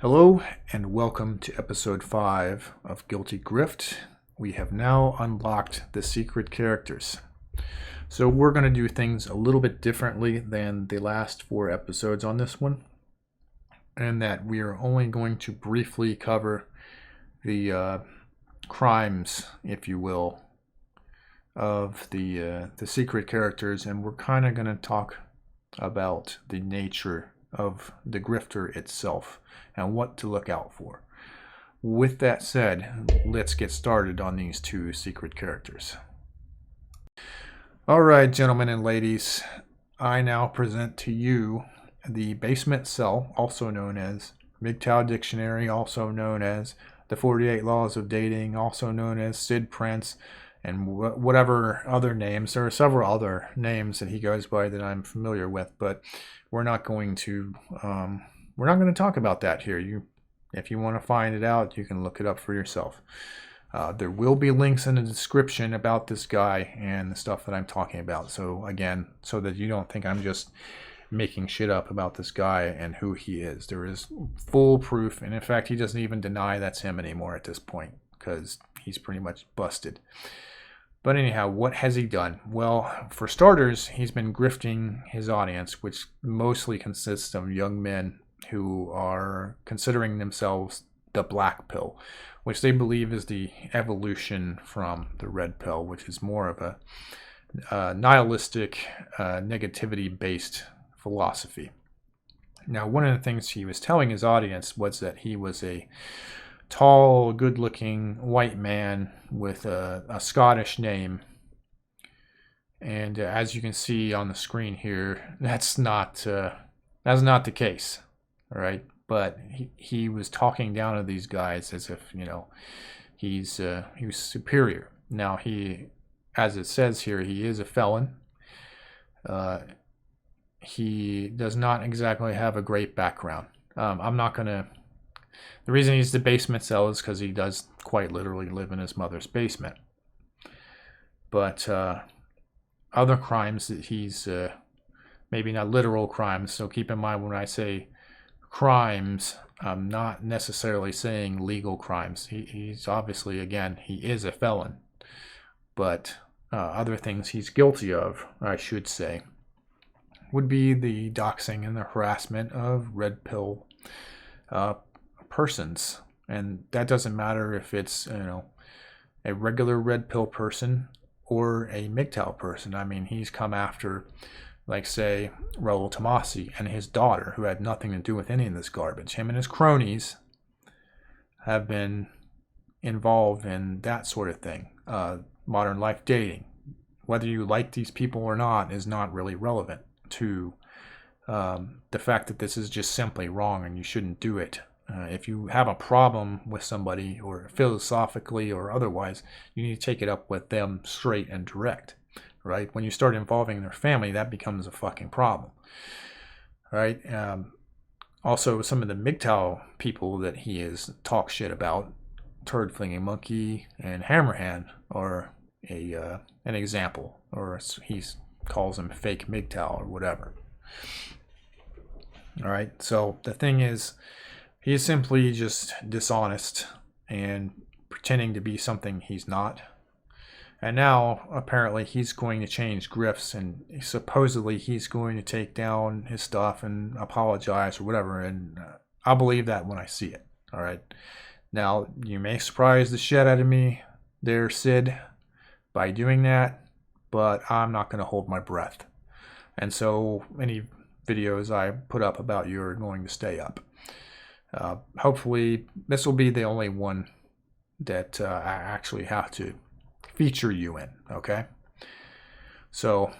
Hello and welcome to episode 5 of Guilty Grift. We have now unlocked the secret characters. So we're going to do things a little bit differently than the last 4 episodes on this one. And that we are only going to briefly cover the crimes, if you will, of the secret characters. And we're kind of going to talk about the nature of the grifter itself and what to look out for. With that said, let's get started on these 2 secret characters. Alright, gentlemen and ladies, I now present to you the basement cell, also known as MGTOW Dictionary, also known as the 48 Laws of Dating, also known as Sid Prince, and whatever other names. There are several other names that he goes by that I'm familiar with, but we're not going to talk about that here. If you want to find it out, you can look it up for yourself. There will be links in the description about this guy and the stuff that I'm talking about. So again, so that you don't think I'm just making shit up about this guy and who he is. There is full proof, and in fact, he doesn't even deny that's him anymore at this point because he's pretty much busted. But anyhow, what has he done? Well, for starters, he's been grifting his audience, which mostly consists of young men who are considering themselves the black pill, which they believe is the evolution from the red pill, which is more of a nihilistic, negativity-based philosophy. Now, one of the things he was telling his audience was that he was a tall, good-looking white man with a Scottish name. And as you can see on the screen here, that's not the case. All right, but he was talking down to these guys as if, you know, he was superior. Now he, as it says here, he is a felon. He does not exactly have a great background. The reason he's the basement cell is because he does quite literally live in his mother's basement. But other crimes that he's, maybe not literal crimes, so keep in mind when I say crimes, I'm not necessarily saying legal crimes. He's obviously, again, he is a felon. But other things he's guilty of, I should say, would be the doxing and the harassment of red pill persons. And that doesn't matter if it's, you know, a regular red pill person or a MGTOW person. I mean, he's come after, like, say, Raul Tomasi and his daughter, who had nothing to do with any of this garbage. Him and his cronies have been involved in that sort of thing. Modern life dating. Whether you like these people or not is not really relevant to the fact that this is just simply wrong and you shouldn't do it. If you have a problem with somebody, or philosophically or otherwise, you need to take it up with them straight and direct, right? When you start involving their family, that becomes a fucking problem, right? Also, some of the MGTOW people that he is talk shit about, Turd Flinging Monkey and Hammerhand, are an example, or he calls them fake MGTOW or whatever. All right, so the thing is, he is simply just dishonest and pretending to be something he's not. And now, apparently, he's going to change grifts, and supposedly he's going to take down his stuff and apologize or whatever. And I'll believe that when I see it. All right. Now, you may surprise the shit out of me there, Sid, by doing that, but I'm not going to hold my breath. And so any videos I put up about you are going to stay up. Hopefully this will be the only one that I actually have to feature you in, okay? So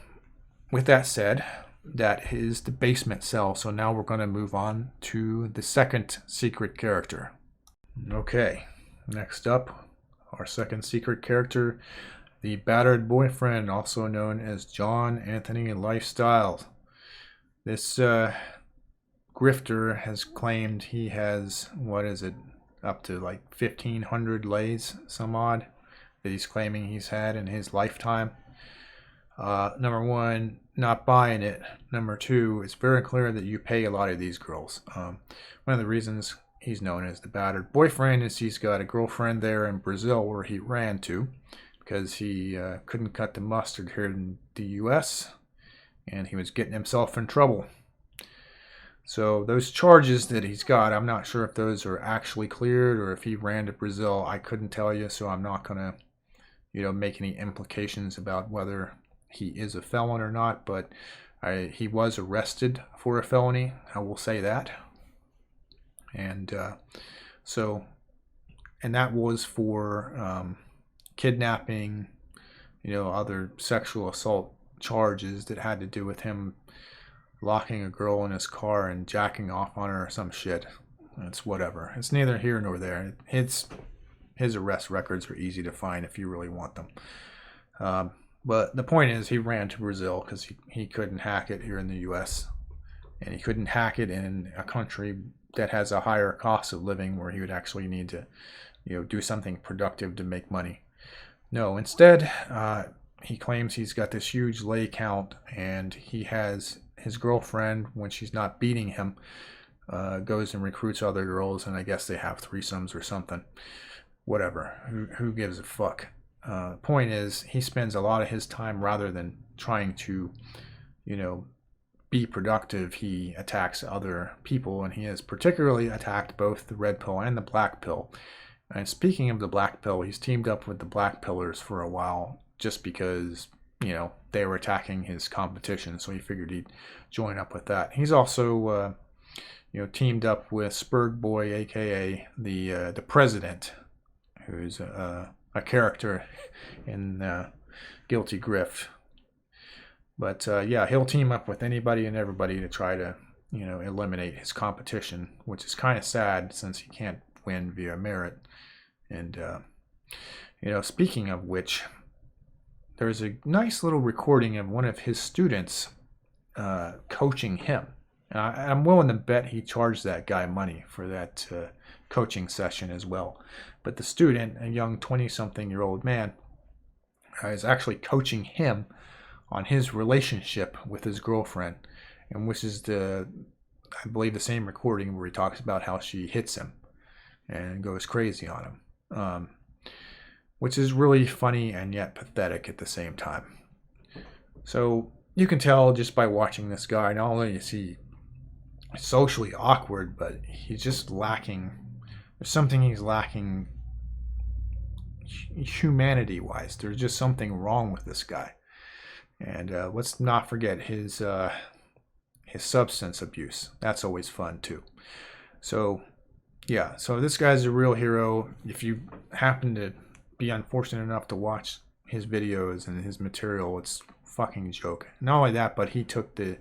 with that said, that is the basement cell. So now we're going to move on to the second secret character. Okay, next up, our second secret character, the battered boyfriend, also known as John Anthony Lifestyle. This grifter has claimed he has, what is it, up to like 1,500 lays, some odd, that he's claiming he's had in his lifetime. Number one, not buying it. Number two, it's very clear that you pay a lot of these girls. One of the reasons he's known as the battered boyfriend, is he's got a girlfriend there in Brazil where he ran to because he couldn't cut the mustard here in the US, and he was getting himself in trouble. So those charges that he's got, I'm not sure if those are actually cleared or if he ran to Brazil. I couldn't tell you, so I'm not going to make any implications about whether he is a felon or not, but he was arrested for a felony, I will say that. And and that was for kidnapping, other sexual assault charges that had to do with him locking a girl in his car and jacking off on her or some shit. It's whatever. It's neither here nor there. His arrest records are easy to find if you really want them. But the point is, he ran to Brazil because he couldn't hack it here in the US, and he couldn't hack it in a country that has a higher cost of living where he would actually need to do something productive to make money. No, instead he claims he's got this huge lay count, and he has his girlfriend, when she's not beating him, goes and recruits other girls, and I guess they have threesomes or something. Whatever. Who gives a fuck? Point is, he spends a lot of his time, rather than trying to, be productive, he attacks other people, and he has particularly attacked both the red pill and the black pill. And speaking of the black pill, he's teamed up with the black pillars for a while just because, they were attacking his competition, so he figured he'd join up with that. He's also, teamed up with Spurg Boy, aka the president, who's a character in Guilty Grift. But yeah, he'll team up with anybody and everybody to try to, eliminate his competition, which is kind of sad since he can't win via merit. And, speaking of which, there's a nice little recording of one of his students coaching him. I'm willing to bet he charged that guy money for that coaching session as well. But the student, a young 20-something-year-old man, is actually coaching him on his relationship with his girlfriend, and which is I believe, the same recording where he talks about how she hits him and goes crazy on him, which is really funny and yet pathetic at the same time. So you can tell just by watching this guy, not only is he socially awkward, but he's just lacking. There's something he's lacking humanity-wise. There's just something wrong with this guy. And let's not forget his substance abuse. That's always fun too. So yeah, so this guy's a real hero. If you happen to be unfortunate enough to watch his videos and his material, it's fucking a joke. Not only that, but he took the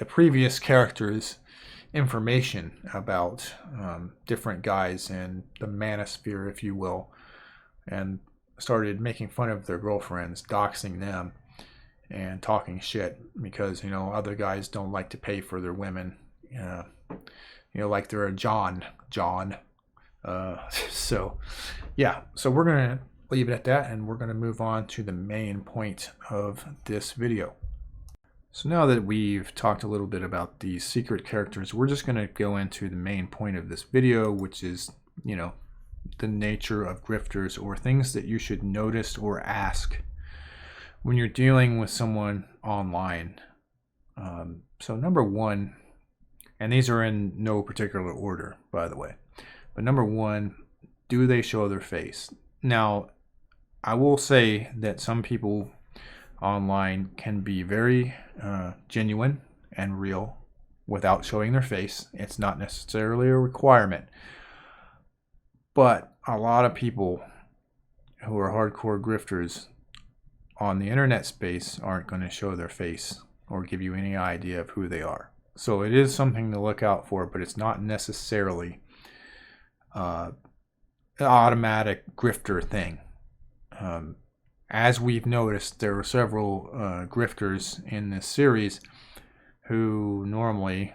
previous characters' information about different guys in the manosphere, if you will, and started making fun of their girlfriends, doxing them, and talking shit because, other guys don't like to pay for their women, like they're a John. So yeah, so we're going to leave it at that, and we're going to move on to the main point of this video. So now that we've talked a little bit about the secret characters, we're just going to go into the main point of this video, which is, the nature of grifters, or things that you should notice or ask when you're dealing with someone online. So number one, and these are in no particular order, by the way, but number one, do they show their face? Now, I will say that some people online can be very genuine and real without showing their face. It's not necessarily a requirement. But a lot of people who are hardcore grifters on the internet space aren't going to show their face or give you any idea of who they are. So it is something to look out for, but it's not necessarily an automatic grifter thing. As we've noticed, there are several grifters in this series who normally,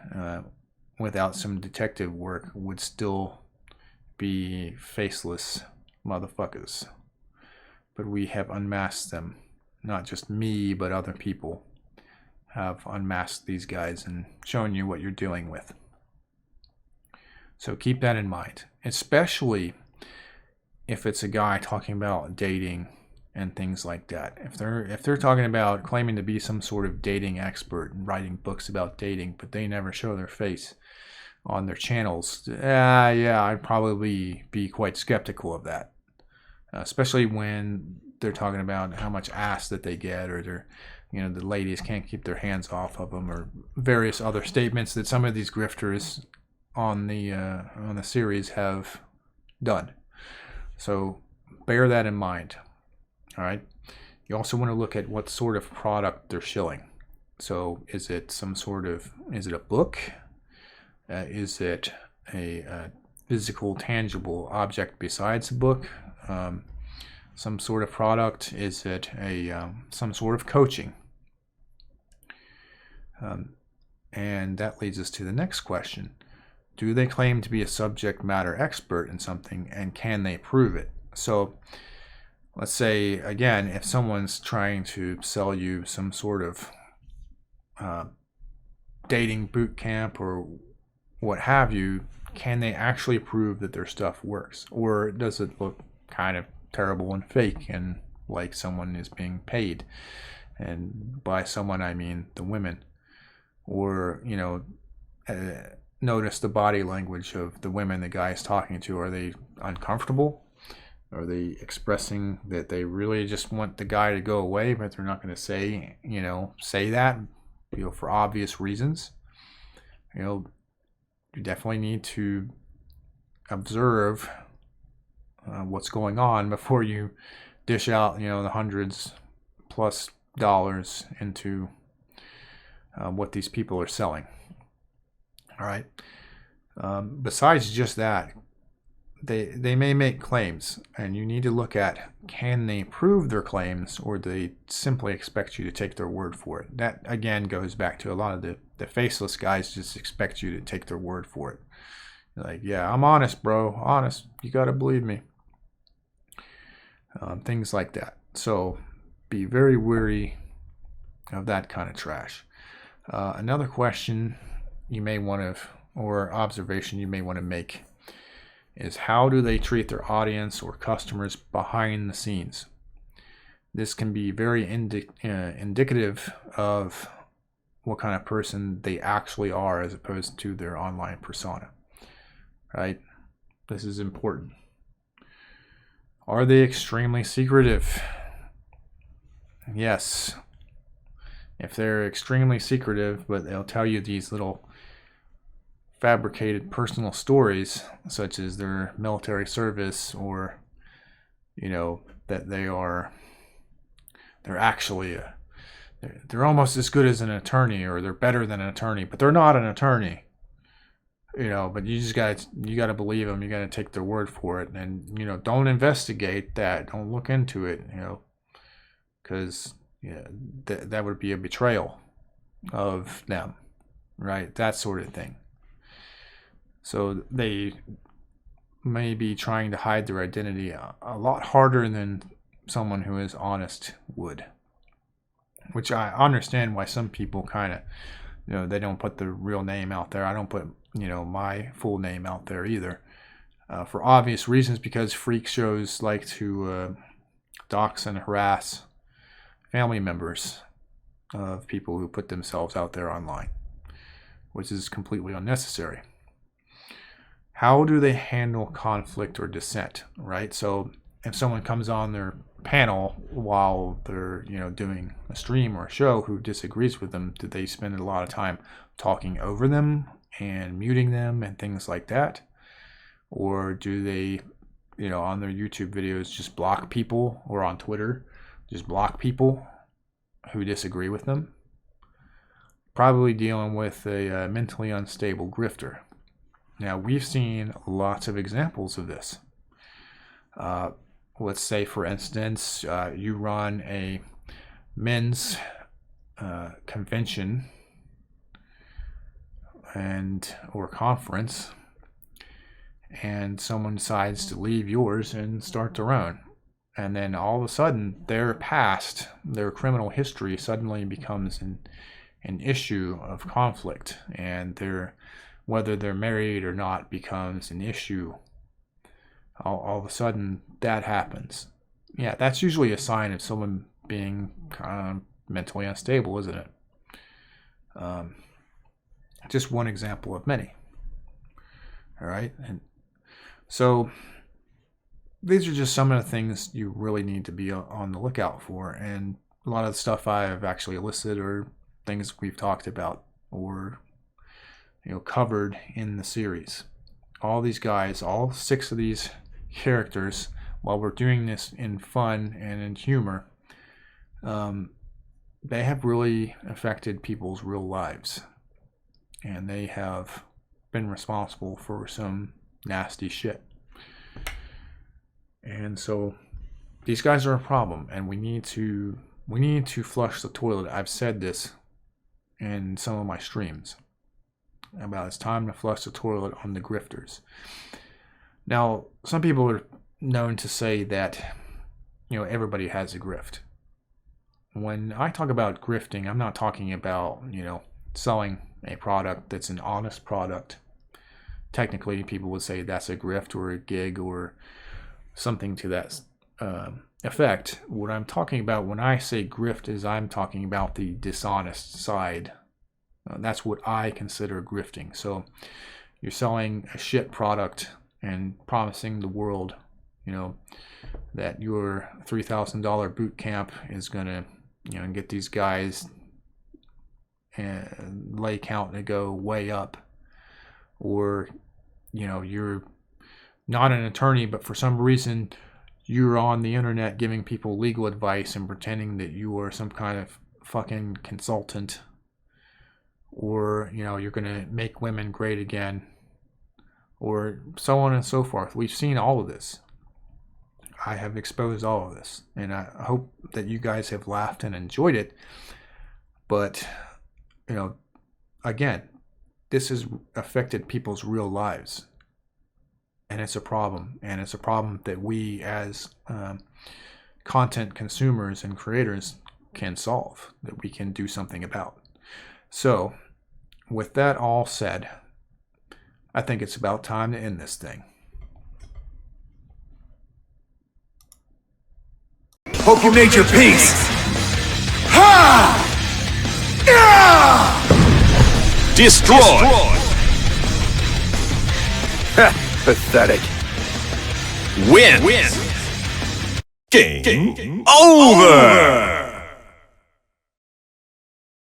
without some detective work, would still be faceless motherfuckers. But we have unmasked them. Not just me, but other people have unmasked these guys and shown you what you're dealing with. So keep that in mind, especially if it's a guy talking about dating and things like that. If they're talking about claiming to be some sort of dating expert and writing books about dating, but they never show their face on their channels, yeah, I'd probably be quite skeptical of that. Especially when they're talking about how much ass that they get, or the ladies can't keep their hands off of them, or various other statements that some of these grifters on the series have done. So bear that in mind. All right. You also want to look at what sort of product they're shilling. So is it a book? Is it a physical, tangible object besides a book? Some sort of product? Is it some sort of coaching? And that leads us to the next question. Do they claim to be a subject matter expert in something, and can they prove it? So let's say, again, if someone's trying to sell you some sort of dating boot camp or what have you, can they actually prove that their stuff works? Or does it look kind of terrible and fake and like someone is being paid? And by someone, I mean the women. Or, notice the body language of the women the guy is talking to. Are they uncomfortable? Are they expressing that they really just want the guy to go away, but they're not going to say that, for obvious reasons? You definitely need to observe what's going on before you dish out, the hundreds plus dollars into what these people are selling. All right. Besides just that, they may make claims, and you need to look at, can they prove their claims, or do they simply expect you to take their word for it? That again goes back to a lot of the faceless guys just expect you to take their word for it. Like, yeah, I'm honest, bro. Honest. You got to believe me. Things like that. So be very wary of that kind of trash. Another question you may want to, or observation you may want to make, is how do they treat their audience or customers behind the scenes? This can be very indicative of what kind of person they actually are as opposed to their online persona, right? This is important. Are they extremely secretive? Yes. If they're extremely secretive, but they'll tell you these little fabricated personal stories, such as their military service, or that they're actually they're almost as good as an attorney, or they're better than an attorney, but they're not an attorney. But you gotta believe them. You gotta take their word for it, and don't investigate that. Don't look into it. Because that would be a betrayal of them, right? That sort of thing. So they may be trying to hide their identity a lot harder than someone who is honest would. Which I understand why some people kind of, they don't put the real name out there. I don't put, my full name out there either. For obvious reasons, because freak shows like to dox and harass family members of people who put themselves out there online, which is completely unnecessary. How do they handle conflict or dissent, right? So if someone comes on their panel while they're, doing a stream or a show who disagrees with them, do they spend a lot of time talking over them and muting them and things like that? Or do they, on their YouTube videos just block people, or on Twitter just block people who disagree with them? Probably dealing with a mentally unstable grifter. Now, we've seen lots of examples of this. Let's say, for instance, you run a men's convention or conference, and someone decides to leave yours and start their own. And then all of a sudden, their past, their criminal history suddenly becomes an issue of conflict, and they're whether they're married or not becomes an issue. All of a sudden, that happens. Yeah, that's usually a sign of someone being kind of mentally unstable, isn't it? Just one example of many. All right, and so these are just some of the things you really need to be on the lookout for, and a lot of the stuff I've actually listed are things we've talked about or covered in the series. All these guys, all 6 of these characters, while we're doing this in fun and in humor, they have really affected people's real lives, and they have been responsible for some nasty shit. And so these guys are a problem, and we need to flush the toilet. I've said this in some of my streams about it's time to flush the toilet on the grifters. Now, some people are known to say that everybody has a grift. When I talk about grifting, I'm not talking about selling a product that's an honest product. Technically, people would say that's a grift or a gig or something to that effect. What I'm talking about when I say grift is I'm talking about the dishonest side. That's what I consider grifting. So you're selling a shit product and promising the world, that your $3,000 boot camp is going to, get these guys and lay count to go way up. Or, you're not an attorney, but for some reason you're on the internet giving people legal advice and pretending that you are some kind of fucking consultant. Or, you're going to make women great again. Or so on and so forth. We've seen all of this. I have exposed all of this. And I hope that you guys have laughed and enjoyed it. But, again, this has affected people's real lives. And it's a problem. And it's a problem that we as content consumers and creators can solve. That we can do something about. So, with that all said, I think it's about time to end this thing. Hope you made your peace. Ha! Yeah! Destroy! Pathetic. Win. Game over.